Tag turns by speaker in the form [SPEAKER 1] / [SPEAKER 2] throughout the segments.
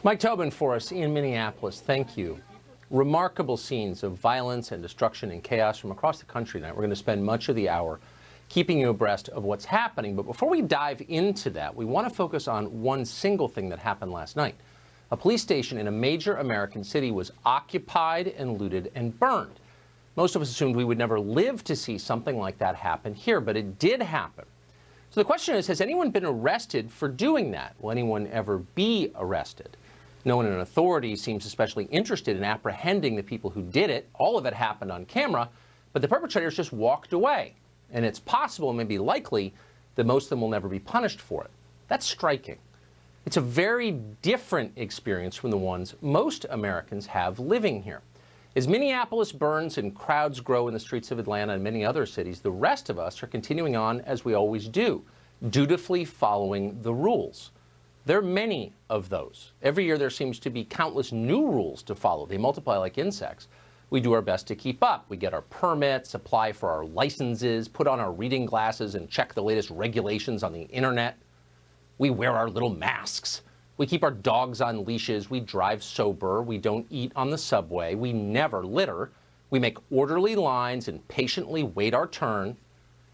[SPEAKER 1] Mike Tobin for us in Minneapolis. Thank you. Remarkable scenes of violence and destruction and chaos from across the country tonight. We're going to spend much of the hour keeping you abreast of what's happening. But before we dive into that, we want to focus on one single thing that happened last night. A police station in a major American city was occupied and looted and burned. Most of us assumed we would never live to see something like that happen here, but it did happen. So the question is, has anyone been arrested for doing that? Will anyone ever be arrested? No one in authority seems especially interested in apprehending the people who did it. All of it happened on camera, but the perpetrators just walked away. And it's possible, maybe likely, that most of them will never be punished for it. That's striking. It's a very different experience from the ones most Americans have living here. As Minneapolis burns and crowds grow in the streets of Atlanta and many other cities, the rest of us are continuing on as we always do, dutifully following the rules. There are many of those. Every year there seems to be countless new rules to follow. They multiply like insects. We do our best to keep up. We get our permits, apply for our licenses, put on our reading glasses, and check the latest regulations on the internet. We wear our little masks. We keep our dogs on leashes. We drive sober. We don't eat on the subway. We never litter. We make orderly lines and patiently wait our turn.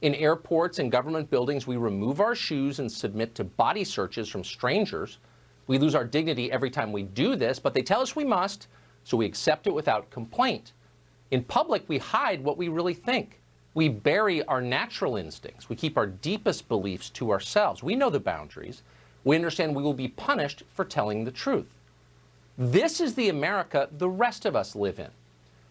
[SPEAKER 1] In airports and government buildings, we remove our shoes and submit to body searches from strangers. We lose our dignity every time we do this, but they tell us we must, so we accept it without complaint. In public, we hide what we really think. We bury our natural instincts. We keep our deepest beliefs to ourselves. We know the boundaries. We understand we will be punished for telling the truth. This is the America the rest of us live in.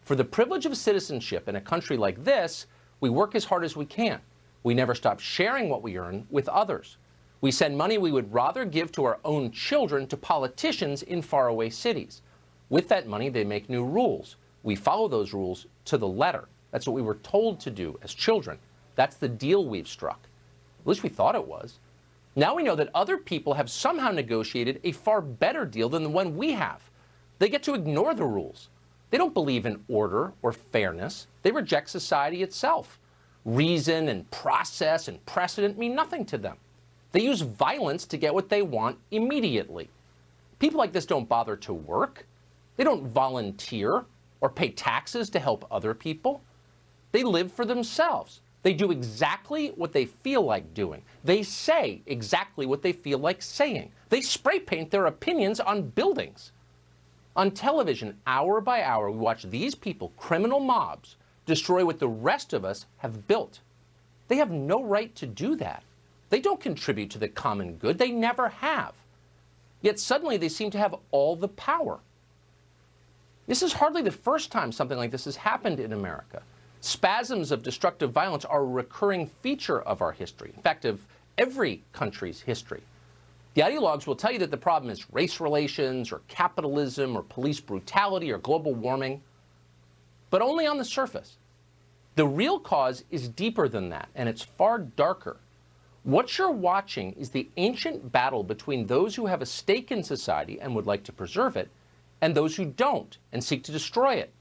[SPEAKER 1] For the privilege of citizenship in a country like this, we work as hard as we can. We never stop sharing what we earn with others. We send money we would rather give to our own children to politicians in faraway cities. With that money, they make new rules. We follow those rules to the letter. That's what we were told to do as children. That's the deal we've struck. At least we thought it was. Now we know that other people have somehow negotiated a far better deal than the one we have. They get to ignore the rules. They don't believe in order or fairness. They reject society itself. Reason and process and precedent mean nothing to them. They use violence to get what they want immediately. People like this don't bother to work. They don't volunteer or pay taxes to help other people. They live for themselves. They do exactly what they feel like doing. They say exactly what they feel like saying. They spray paint their opinions on buildings. On television, hour by hour, we watch these people, criminal mobs, destroy what the rest of us have built. They have no right to do that. They don't contribute to the common good. They never have. Yet suddenly they seem to have all the power. This is hardly the first time something like this has happened in America. Spasms of destructive violence are a recurring feature of our history, in fact, of every country's history. The ideologues will tell you that the problem is race relations or capitalism or police brutality or global warming, but only on the surface. The real cause is deeper than that, and it's far darker. What you're watching is the ancient battle between those who have a stake in society and would like to preserve it, and those who don't and seek to destroy it.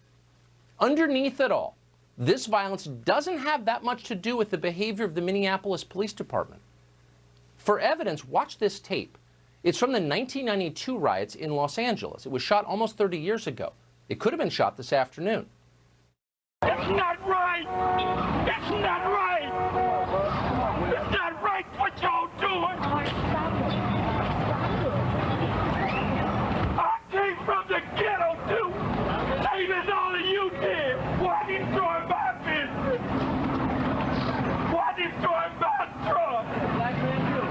[SPEAKER 1] Underneath it all, this violence doesn't have that much to do with the behavior of the Minneapolis Police Department. For evidence, watch this tape. It's from the 1992 riots in Los Angeles. It was shot almost 30 years ago. It could have been shot this afternoon.
[SPEAKER 2] It's not right! It's not right! It's not right what y'all doing! I came from the ghetto too! Same as all of you did! Why destroy my business? Why destroy my truck?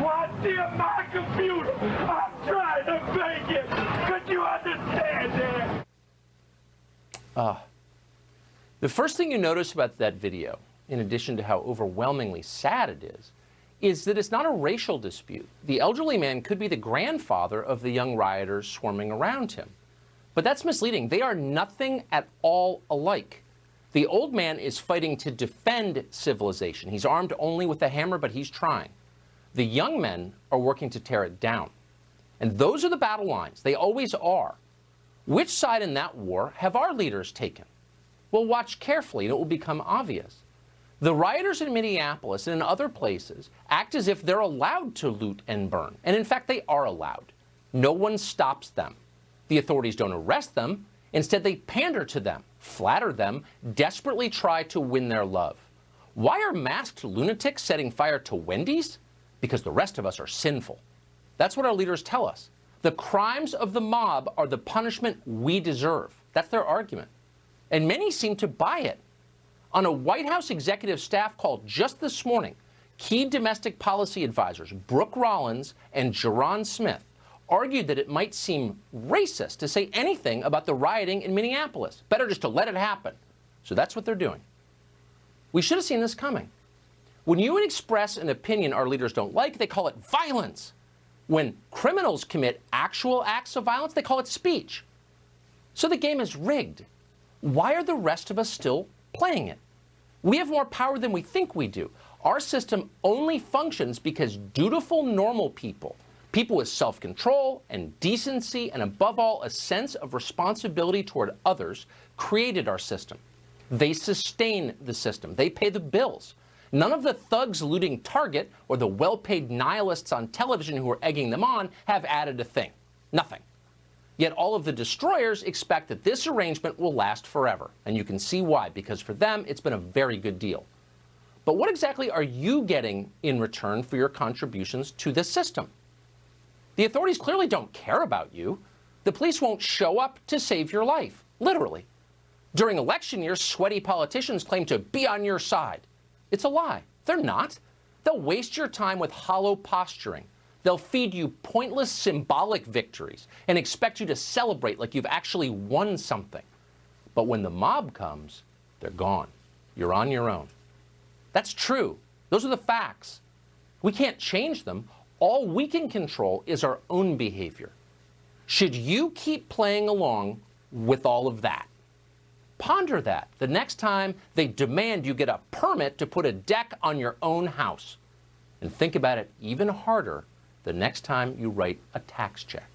[SPEAKER 2] Why steal my computer? I'm trying to make it! Could you understand that?
[SPEAKER 1] The first thing you notice about that video, in addition to how overwhelmingly sad it is that it's not a racial dispute. The elderly man could be the grandfather of the young rioters swarming around him. But that's misleading. They are nothing at all alike. The old man is fighting to defend civilization. He's armed only with a hammer, but he's trying. The young men are working to tear it down. And those are the battle lines. They always are. Which side in that war have our leaders taken? Well, watch carefully, and it will become obvious. The rioters in Minneapolis and in other places act as if they're allowed to loot and burn. And in fact, they are allowed. No one stops them. The authorities don't arrest them. Instead, they pander to them, flatter them, desperately try to win their love. Why are masked lunatics setting fire to Wendy's? Because the rest of us are sinful. That's what our leaders tell us. The crimes of the mob are the punishment we deserve. That's their argument. And many seem to buy it. On a White House executive staff call just this morning, key domestic policy advisors Brooke Rollins and Jaron Smith argued that it might seem racist to say anything about the rioting in Minneapolis. Better just to let it happen. So that's what they're doing. We should have seen this coming. When you express an opinion our leaders don't like, they call it violence. When criminals commit actual acts of violence, they call it speech. So the game is rigged. Why are the rest of us still playing it? We have more power than we think we do. Our system only functions because dutiful, normal people, people with self-control and decency and above all a sense of responsibility toward others, created our system. They sustain the system. They pay the bills. None of the thugs looting Target or the well-paid nihilists on television who are egging them on have added a thing. Nothing. Yet all of the destroyers expect that this arrangement will last forever. And you can see why, because for them, it's been a very good deal. But what exactly are you getting in return for your contributions to this system? The authorities clearly don't care about you. The police won't show up to save your life, literally. During election years, sweaty politicians claim to be on your side. It's a lie. They're not. They'll waste your time with hollow posturing. They'll feed you pointless symbolic victories and expect you to celebrate like you've actually won something. But when the mob comes, they're gone. You're on your own. That's true. Those are the facts. We can't change them. All we can control is our own behavior. Should you keep playing along with all of that? Ponder that the next time they demand you get a permit to put a deck on your own house. And think about it even harder the next time you write a tax check.